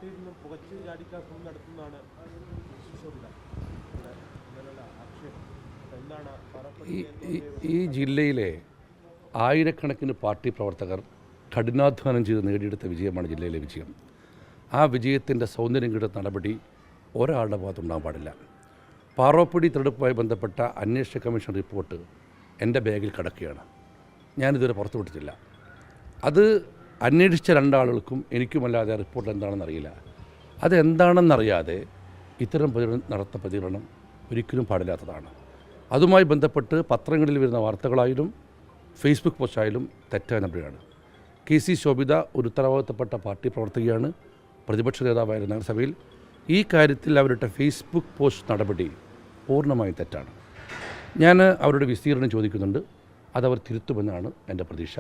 പാർട്ടിയിൽ നിന്നും പുകച്ചു ചാടിക്കാൻ ശ്രമം നടത്തുന്നതാണ് ഈ ജില്ലയിലെ ആയിരക്കണക്കിന് പാർട്ടി പ്രവർത്തകർ കഠിനാധ്വാനം ചെയ്ത് നേടിയെടുത്ത വിജയമാണ് ജില്ലയിലെ വിജയം. ആ വിജയത്തിൻ്റെ സൗന്ദര്യം കിട്ടുന്ന നടപടി ഒരാളുടെ ഭാഗത്തുണ്ടാകാൻ പാടില്ല. പാറോപ്പടി തെരഞ്ഞെടുപ്പുമായി ബന്ധപ്പെട്ട അന്വേഷണ കമ്മീഷൻ റിപ്പോർട്ട് എൻ്റെ ബാഗിൽ കിടക്കുകയാണ്. ഞാനിതുവരെ പുറത്തുവിട്ടിട്ടില്ല. അത് അന്വേഷിച്ച രണ്ടാളുകൾക്കും എനിക്കുമല്ലാതെ റിപ്പോർട്ട് എന്താണെന്ന് അറിയില്ല. അതെന്താണെന്നറിയാതെ ഇത്തരം പ്രതികരണം ഒരിക്കലും പാടില്ലാത്തതാണ്. അതുമായി ബന്ധപ്പെട്ട് പത്രങ്ങളിൽ വരുന്ന വാർത്തകളായാലും ഫേസ്ബുക്ക് പോസ്റ്റായാലും തെറ്റായ നടപടിയാണ്. KC ശോഭിത ഒരു ഉത്തരവാദിത്തപ്പെട്ട പാർട്ടി പ്രവർത്തകയാണ്, പ്രതിപക്ഷ നേതാവായിരുന്ന നഗരസഭയിൽ. ഈ കാര്യത്തിൽ അവരുടെ ഫേസ്ബുക്ക് പോസ്റ്റ് നടപടി പൂർണ്ണമായും തെറ്റാണ്. ഞാൻ അവരുടെ വിസ്തീർണം ചോദിക്കുന്നുണ്ട്. അതവർ തിരുത്തുമെന്നാണ് എൻ്റെ പ്രതീക്ഷ.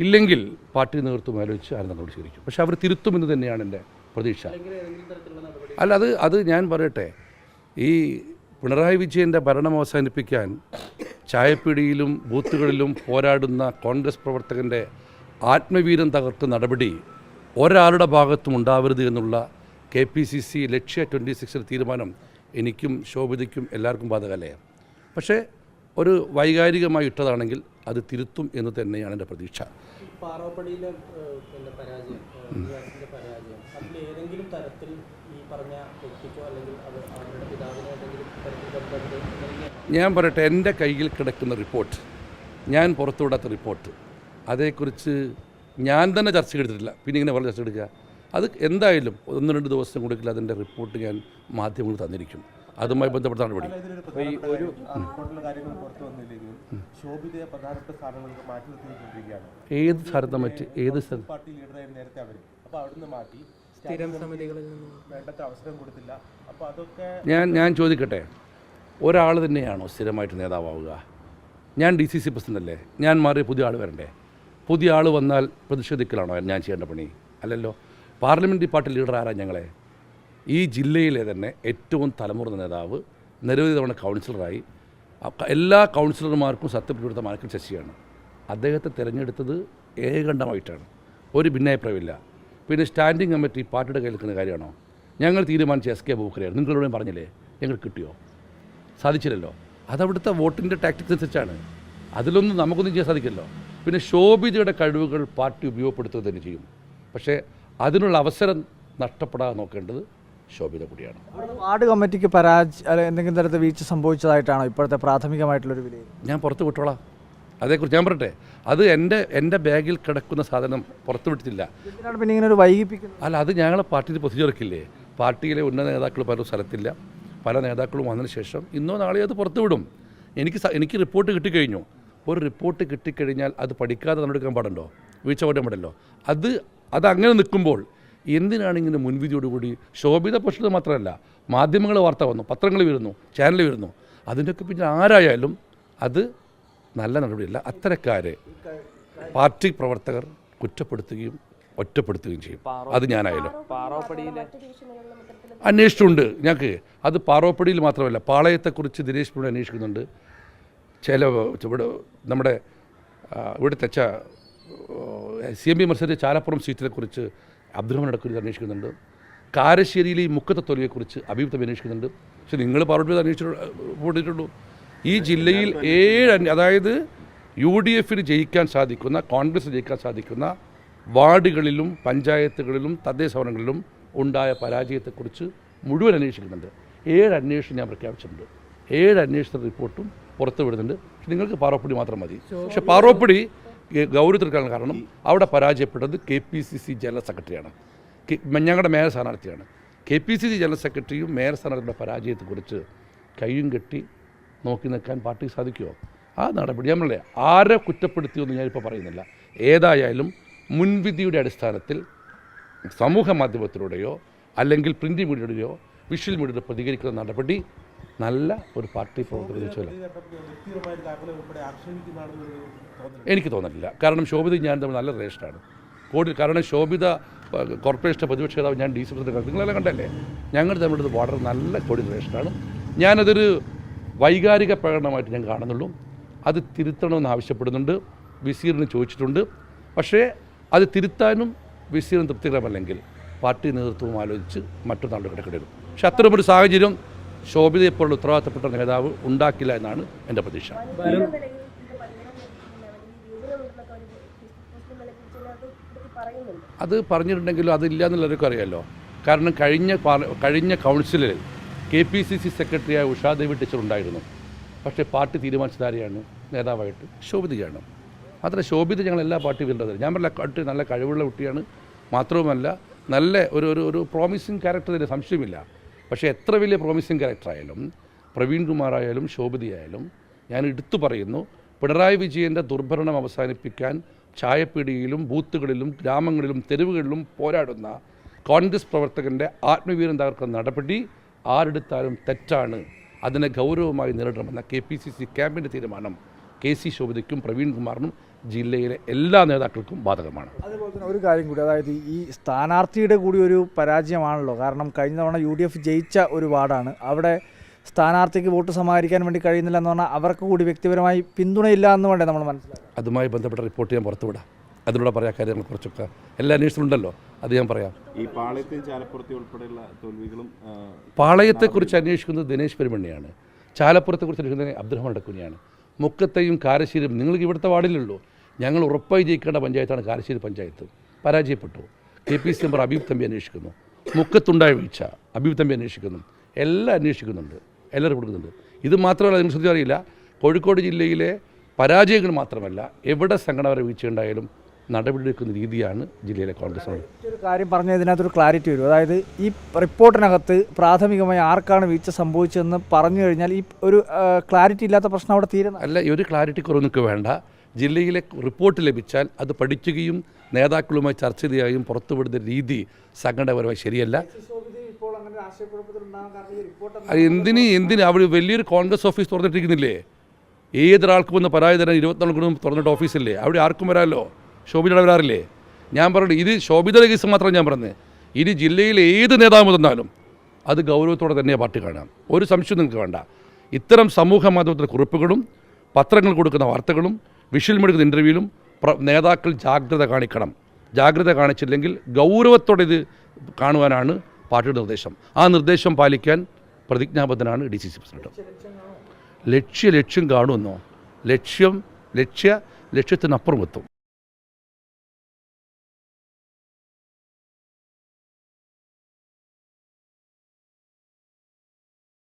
ഇല്ലെങ്കിൽ പാർട്ടി നേതൃത്വം ആലോചിച്ച് ആരും നടപടി സ്വീകരിക്കും. പക്ഷേ അവർ തിരുത്തുമെന്ന് തന്നെയാണ് എൻ്റെ പ്രതീക്ഷ. അല്ല, അത് ഞാൻ പറയട്ടെ, ഈ പിണറായി വിജയൻ്റെ ഭരണം അവസാനിപ്പിക്കാൻ ചായപ്പീടിയിലും ബൂത്തുകളിലും പോരാടുന്ന കോൺഗ്രസ് പ്രവർത്തകൻ്റെ ആത്മവീര്യം തകർത്ത നടപടി ഒരാളുടെ ഭാഗത്തും ഉണ്ടാവരുത് എന്നുള്ള KPCC ലക്ഷ്യ 26 തീരുമാനം എനിക്കും ശോഭിതയ്ക്കും എല്ലാവർക്കും ബാധകമല്ലേ. പക്ഷേ ഒരു വൈകാരികമായി ഇട്ടതാണെങ്കിൽ അത് തിരുത്തും എന്ന് തന്നെയാണ് എൻ്റെ പ്രതീക്ഷ. പാറോപ്പടിയിലെ പരാജയം, അതിലേതെങ്കിലും തരത്തിൽ ഈ പറഞ്ഞ വ്യക്തിക്കോ അല്ലെങ്കിൽ അവരുടെ പിതാവിനോ ഞാൻ പറയട്ടെ, എൻ്റെ കയ്യിൽ കിടക്കുന്ന റിപ്പോർട്ട്, ഞാൻ പുറത്തുവിടാത്ത റിപ്പോർട്ട്, അതേക്കുറിച്ച് ഞാൻ തന്നെ ചർച്ച എടുത്തിട്ടില്ല. പിന്നെ ഇങ്ങനെ വളരെ ചർച്ച എടുക്കുക, അത് എന്തായാലും 1-2 ദിവസം കൊടുക്കില്ല. അതിൻ്റെ റിപ്പോർട്ട് ഞാൻ മാധ്യമങ്ങൾ തന്നിരിക്കും. അതുമായി ബന്ധപ്പെട്ട നടപടി. ഏത് സ്ഥാനത്ത് മറ്റ് ഏത് ഞാൻ ചോദിക്കട്ടെ, ഒരാൾ തന്നെയാണോ സ്ഥിരമായിട്ട് നേതാവുക? ഞാൻ DCC പ്രസിഡന്റ് അല്ലേ? ഞാൻ മാറി പുതിയ ആൾ വരണ്ടേ? പുതിയ ആൾ വന്നാൽ പ്രതിഷേധിക്കലാണോ ഞാൻ ചെയ്യേണ്ട പണി? അല്ലല്ലോ. പാർലമെൻ്ററി പാർട്ടി ലീഡർ ആരാ? ഞങ്ങളെ ഈ ജില്ലയിലെ തന്നെ ഏറ്റവും തലമുറന്ന നേതാവ്, നിരവധി തവണ കൗൺസിലറായി, എല്ലാ കൗൺസിലർമാർക്കും സത്യപ്രതിജ്ഞ മാർക്കൽ ശശിയാണ്. അദ്ദേഹത്തെ തിരഞ്ഞെടുത്തത് ഏകകണ്ഠമായിട്ടാണ്, ഒരു ഭിന്നാഭിപ്രായമില്ല. പിന്നെ സ്റ്റാൻഡിംഗ് കമ്മിറ്റി പാർട്ടിയുടെ കയ്യിൽ നിൽക്കുന്ന കാര്യമാണോ? ഞങ്ങൾ തീരുമാനിച്ച SK ബൂക്കറയാണ്. നിങ്ങളോട് പറഞ്ഞില്ലേ, ഞങ്ങൾ കിട്ടിയോ? സാധിച്ചില്ലല്ലോ. അതവിടുത്തെ വോട്ടിൻ്റെ ടാക്ടിക്സ് അനുസരിച്ചാണ്. അതിലൊന്നും നമുക്കൊന്നും ചെയ്യാൻ സാധിക്കില്ലല്ലോ. പിന്നെ ശോഭിതയുടെ കഴിവുകൾ പാർട്ടി ഉപയോഗപ്പെടുത്തുക തന്നെ ചെയ്യും. പക്ഷേ അതിനുള്ള അവസരം നഷ്ടപ്പെടാതെ നോക്കേണ്ടത് ശോഭിത കൂടിയാണ്. വാർഡ് കമ്മിറ്റിക്ക് എന്തെങ്കിലും തരത്തിൽ വീഴ്ച സംഭവിച്ചതായിട്ടാണോ ഇപ്പോഴത്തെ പ്രാഥമികമായിട്ടുള്ളൊരു വിലയിൽ? ഞാൻ പുറത്ത് വിട്ടോളാം. അതേക്കുറിച്ച് ഞാൻ പറയട്ടെ, അത് എൻ്റെ ബാഗിൽ കിടക്കുന്ന സാധനം പുറത്തു വിട്ടിട്ടില്ല. പിന്നെ ഇങ്ങനെ ഒരു വൈകിപ്പിക്കുന്നു? അല്ല, അത് ഞങ്ങളെ പാർട്ടിയിൽ പ്രൊസീജിയറൊക്കില്ലേ. പാർട്ടിയിലെ ഉന്നത നേതാക്കൾ പല സ്ഥലത്തില്ല. പല നേതാക്കളും വന്നതിന് ശേഷം ഇന്നോ നാളെയോ അത് പുറത്തു വിടും. എനിക്ക് റിപ്പോർട്ട് കിട്ടിക്കഴിഞ്ഞു. ഒരു റിപ്പോർട്ട് കിട്ടിക്കഴിഞ്ഞാൽ അത് പഠിക്കാതെ നടക്കാൻ പാടുണ്ടോ? വീഴ്ച പറ്റാൻ പാടല്ലോ. അതങ്ങനെ നിൽക്കുമ്പോൾ എന്തിനാണ് ഇങ്ങനെ മുൻവിധിയോടുകൂടി? ശോഭിത പ്രശ്നം മാത്രമല്ല, മാധ്യമങ്ങൾ വാർത്ത വന്നു, പത്രങ്ങൾ വരുന്നു, ചാനൽ വരുന്നു. അതിൻ്റെയൊക്കെ പിന്നെ ആരായാലും അത് നല്ല നടപടിയല്ല. അത്തരക്കാരെ പാർട്ടി പ്രവർത്തകർ കുറ്റപ്പെടുത്തുകയും ഒറ്റപ്പെടുത്തുകയും ചെയ്യും. അത് ഞാനായാലും അന്വേഷിച്ചിട്ടുണ്ട്. ഞങ്ങൾക്ക് അത് പാറോപ്പടിയിൽ മാത്രമല്ല, പാളയത്തെക്കുറിച്ച് ദിനേശ് പിള്ളി അന്വേഷിക്കുന്നുണ്ട്. ഇവിടെ നമ്മുടെ ഇവിടുത്തെ CMP മത്സരിച്ച ചാലപ്പുറം സീറ്റിനെക്കുറിച്ച് അബ്ദുറഹ്മാൻ അടക്കം അന്വേഷിക്കുന്നുണ്ട്. കാരശ്ശേരിയിലെ ഈ മുക്കത്തെ തോൽവിയെക്കുറിച്ച് അബീബ് തബി അന്വേഷിക്കുന്നുണ്ട്. പക്ഷേ നിങ്ങൾ പാറോപ്പടി അന്വേഷിച്ചിട്ടുള്ളൂ. ഈ ജില്ലയിൽ 7, അതായത് UDFന് ജയിക്കാൻ സാധിക്കുന്ന, കോൺഗ്രസ് ജയിക്കാൻ സാധിക്കുന്ന വാർഡുകളിലും പഞ്ചായത്തുകളിലും തദ്ദേശ ഭവനങ്ങളിലും ഉണ്ടായ പരാജയത്തെക്കുറിച്ച് മുഴുവൻ അന്വേഷിക്കുന്നുണ്ട്. 7 അന്വേഷണം ഞാൻ പ്രഖ്യാപിച്ചിട്ടുണ്ട്. 7 അന്വേഷണ റിപ്പോർട്ടും പുറത്തു വിടുന്നുണ്ട്. പക്ഷെ നിങ്ങൾക്ക് പാറോപ്പടി മാത്രം മതി. പക്ഷെ പാറോപ്പടി ഗൗരവത്തിലെടുക്കാൻ കാരണം അവിടെ പരാജയപ്പെട്ടത് KPCC ജനറൽ സെക്രട്ടറിയാണ്, ഞങ്ങളുടെ മേയർ സ്ഥാനാർത്ഥിയാണ്. KPCC ജനറൽ സെക്രട്ടറിയും മേയർ സ്ഥാനാർത്ഥിയുടെ പരാജയത്തെക്കുറിച്ച് കയ്യും കെട്ടി നോക്കി നിൽക്കാൻ പാർട്ടിക്ക് സാധിക്കുമോ? ആ നടപടി നമ്മളെ ആരെ കുറ്റപ്പെടുത്തിയൊന്നും ഞാനിപ്പോൾ പറയുന്നില്ല. ഏതായാലും മുൻവിധിയുടെ അടിസ്ഥാനത്തിൽ സമൂഹ മാധ്യമത്തിലൂടെയോ അല്ലെങ്കിൽ പ്രിൻ്റ് മീഡിയയുടെയോ വിഷ്വൽ മീഡിയയുടെ പ്രതികരിക്കുന്ന നടപടി നല്ല ഒരു പാർട്ടി പ്രവർത്തനം എനിക്ക് തോന്നുന്നില്ല. കാരണം ശോഭിത ഞാൻ തമ്മിൽ നല്ല റിലേഷനാണ്. കാരണം ശോഭിത കോർപ്പറേഷൻ്റെ പ്രതിപക്ഷ നേതാവ്, ഞാൻ DC പ്രസിഡന്റ്, നിങ്ങളെല്ലാം കണ്ടല്ലേ. ഞങ്ങൾ തമ്മിലുള്ള വളരെ നല്ല റിലേഷനാണ്. ഞാനതൊരു വൈകാരിക പ്രകടനമായിട്ട് ഞാൻ കാണുന്നുള്ളൂ. അത് തിരുത്തണമെന്ന് ആവശ്യപ്പെടുന്നുണ്ട്. വിസീറിന് ചോദിച്ചിട്ടുണ്ട്. പക്ഷേ അത് തിരുത്താനും വിസീറിന് തൃപ്തികരമല്ലെങ്കിൽ പാർട്ടി നേതൃത്വവും ആലോചിച്ച് മറ്റൊരു നടപടിയെടുക്കും. പക്ഷെ അത്തരമൊരു സാഹചര്യം ശോഭിതയെപ്പോലുള്ള ഉത്തരവാദിത്തപ്പെട്ട നേതാവ് ഉണ്ടാക്കില്ല എന്നാണ് എൻ്റെ പ്രതീക്ഷ. അത് പറഞ്ഞിട്ടുണ്ടെങ്കിലും അതില്ല എന്നുള്ളവർക്ക് അറിയാമല്ലോ. കാരണം കഴിഞ്ഞ കൗൺസിലിൽ KPCC സെക്രട്ടറിയായ ഉഷാദേവി ടീച്ചർ ഉണ്ടായിരുന്നു. പക്ഷേ പാർട്ടി തീരുമാനിച്ചതാരെയാണ് നേതാവായിട്ട്? ശോഭിതയാണ്. മാത്രമല്ല ശോഭിത ഞങ്ങൾ എല്ലാ പാർട്ടി വീണ്ടത്. ഞാൻ പറഞ്ഞ നല്ല കഴിവുള്ള കുട്ടിയാണ്. മാത്രവുമല്ല നല്ല ഒരു പ്രോമിസിങ് ക്യാരക്ടർ തന്നെ, സംശയമില്ല. പക്ഷേ എത്ര വലിയ പ്രോമിസിങ് ക്യാരക്ടറായാലും പ്രവീൺ കുമാറായാലും ശോഭിതയായാലും ഞാൻ എടുത്തു പറയുന്നു, പിണറായി വിജയൻ്റെ ദുർഭരണം അവസാനിപ്പിക്കാൻ ചായപ്പീടികയിലും ബൂത്തുകളിലും ഗ്രാമങ്ങളിലും തെരുവുകളിലും പോരാടുന്ന കോൺഗ്രസ് പ്രവർത്തകൻ്റെ ആത്മവീര്യം തകർക്കുന്ന നടപടി ആരെടുത്താലും തെറ്റാണ്. അതിനെ ഗൗരവമായി നേരിടണമെന്ന KPCC ക്യാമ്പിൻ്റെ തീരുമാനം KC ശോഭിതയ്ക്കും പ്രവീൺ കുമാറിനും ജില്ലയിലെ എല്ലാ നേതാക്കൾക്കും ബാധകമാണ്. അതുപോലെ തന്നെ ഒരു കാര്യം കൂടി, അതായത് ഈ സ്ഥാനാർത്ഥിയുടെ കൂടി ഒരു പരാജയമാണല്ലോ. കാരണം കഴിഞ്ഞ തവണ UDF ജയിച്ച ഒരു വാർഡാണ്. അവിടെ സ്ഥാനാർത്ഥിക്ക് വോട്ട് സമാഹരിക്കാൻ വേണ്ടി കഴിയുന്നില്ല എന്ന് പറഞ്ഞാൽ അവർക്ക് കൂടി വ്യക്തിപരമായി പിന്തുണയില്ല എന്ന് വേണ്ടേ നമ്മൾ മനസ്സിലാക്കാം. അതുമായി ബന്ധപ്പെട്ട റിപ്പോർട്ട് ഞാൻ പുറത്തുവിടാം. അതിലൂടെ പറയാൻ കാര്യങ്ങൾ കുറച്ചൊക്കെ എല്ലാ അന്വേഷണമുണ്ടല്ലോ, അത് ഞാൻ പറയാം. ഈ പാളയത്തെയും ചാലപ്പുറത്തെ ഉൾപ്പെടെയുള്ള തോൽവികളും പാളയത്തെക്കുറിച്ച് അന്വേഷിക്കുന്നത് ദിനേശ് പെരുമണ്ണിയാണ്. ചാലപ്പുറത്തെക്കുറിച്ച് അന്വേഷിക്കുന്നത് അബ്ദുറഹ്മാൻ ഡക്കുനിയാണ്. മുക്കത്തെയും കാരശ്ശേരിയും നിങ്ങൾക്ക് ഇവിടുത്തെ വാർഡിലുള്ളൂ. ഞങ്ങൾ ഉറപ്പായി ജയിക്കേണ്ട പഞ്ചായത്താണ് കാരശ്ശേരി പഞ്ചായത്ത്. പരാജയപ്പെട്ടു. KPC മെമ്പർ അബീബ് തമ്പി അന്വേഷിക്കുന്നു. മുക്കത്തുണ്ടായ വീഴ്ച അബീബ് തമ്പി അന്വേഷിക്കുന്നു. എല്ലാം അന്വേഷിക്കുന്നുണ്ട്, എല്ലാവരും കൊടുക്കുന്നുണ്ട്. ഇത് മാത്രമല്ല, നിങ്ങൾ ശ്രദ്ധിച്ചാൽ അറിയില്ല, കോഴിക്കോട് ജില്ലയിലെ പരാജയങ്ങൾ മാത്രമല്ല എവിടെ സംഘടന വീഴ്ചയുണ്ടായാലും നടപടിയെടുക്കുന്ന രീതിയാണ് ജില്ലയിലെ കോൺഗ്രസ്. ഒരു കാര്യം പറഞ്ഞാൽ ഇതിനകത്തൊരു ക്ലാരിറ്റി വരും. അതായത് ഈ റിപ്പോർട്ടിനകത്ത് പ്രാഥമികമായി ആർക്കാണ് വീഴ്ച സംഭവിച്ചതെന്ന് പറഞ്ഞു കഴിഞ്ഞാൽ ഈ ഒരു ക്ലാരിറ്റി ഇല്ലാത്ത പ്രശ്നം അവിടെ തീരുന്ന അല്ല. ഈ ഒരു ക്ലാരിറ്റി കുറവൊന്നും വേണ്ട. ജില്ലയിലെ റിപ്പോർട്ട് ലഭിച്ചാൽ അത് പഠിക്കുകയും നേതാക്കളുമായി ചർച്ച ചെയ്യുകയും പുറത്തുവിടുന്ന രീതി സംഘടനാപരമായി ശരിയല്ല. എന്തിന് അവിടെ വലിയൊരു കോൺഗ്രസ് ഓഫീസ് തുറന്നിട്ടിരിക്കുന്നില്ലേ? ഏതൊരാൾക്കും വന്ന് പരാതി തരാൻ 24 മണിക്കൂറും തുറന്നിട്ട് ഓഫീസില്ലേ? അവിടെ ആർക്കും വരാമല്ലോ. ശോഭിതയുടെ വരാറില്ലേ? ഞാൻ പറഞ്ഞു, ഇത് ശോഭിതയുടെ കേസ് മാത്രം ഞാൻ പറഞ്ഞത്. ഇനി ജില്ലയിലെ ഏത് നേതാവ് തന്നാലും അത് ഗൗരവത്തോടെ തന്നെയാണ് പാർട്ടി കാണാം. ഒരു സംശയം നിങ്ങൾക്ക് വേണ്ട. ഇത്തരം സമൂഹ മാധ്യമത്തിലെ കുറിപ്പുകളും പത്രങ്ങൾ കൊടുക്കുന്ന വാർത്തകളും വിഷ്വൽ മെടുക്കുന്ന ഇൻ്റർവ്യൂവിലും നേതാക്കൾ ജാഗ്രത കാണിക്കണം. ജാഗ്രത കാണിച്ചില്ലെങ്കിൽ ഗൗരവത്തോടെ ഇത് കാണുവാനാണ് പാർട്ടിയുടെ നിർദ്ദേശം. ആ നിർദ്ദേശം പാലിക്കാൻ പ്രതിജ്ഞാബദ്ധനാണ് DCC പ്രസിഡന്റ്. ലക്ഷ്യം കാണുമെന്നോ? ലക്ഷ്യത്തിനപ്പുറം എത്തും.